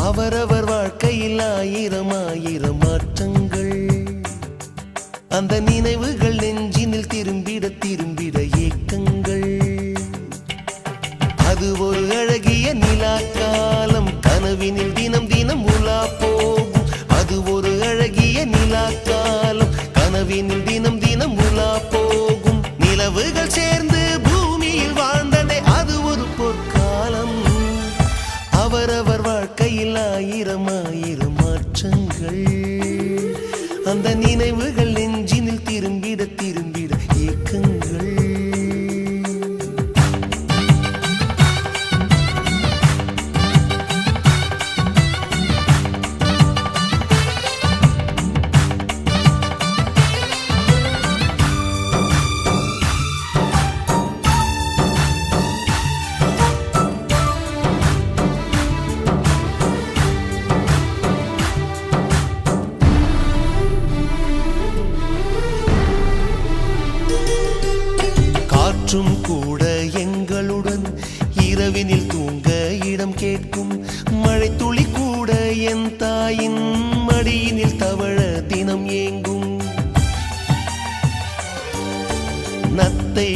அவரவர் வாழ்க்கையில் ஆயிரம் ஆயிரம் மாற்றங்கள், அந்த நினைவுகள் நெஞ்சினில் திரும்பிட திரும்பிட ஏக்கங்கள். அது ஒரு அழகிய நிலாக்காலம், கனவினில் தினம் தினம் உலா போகும். அது ஒரு அழகிய நிலாக்காலம், கனவினில் தினம் தினம் உலா போகும். நிலவுகள் சேர்ந்து பூமியில் வாழ்ந்ததே அது ஒரு பொற்காலம். அவரவர் வாழ்க்கையில் ஆயிரம் ஆயிரம் மாற்றங்கள், அந்த நினைவுகள் நெஞ்சினில் திரும்பிட திரும்பிட ஏக்கங்கள். காற்றும் கூட எங்களுடன் இரவினில் தூங்க இடம் கேட்கும். மழை துளி கூட என் தாயின் மடியினில் தவழ தினம் ஏங்கும். நத்தை